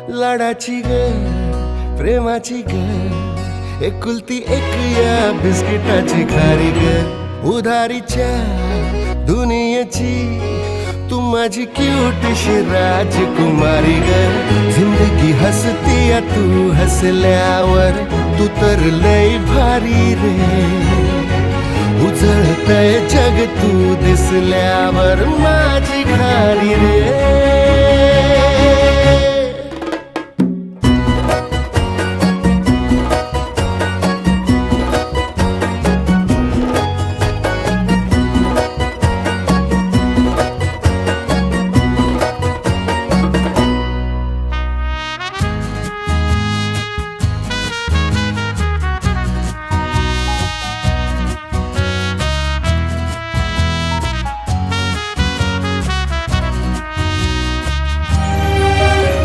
लाडाची ग प्रेमाची ग एकुलती एक या बिस्किटाची खारी ग उधारीच्या दुनियेची तू माझी क्यूटशी राजकुमारी ग जिंदगी हसती या तू हसल्यावर तू तर लय भारी रे उजळतय जग तू दिसल्यावर माझी खारी रे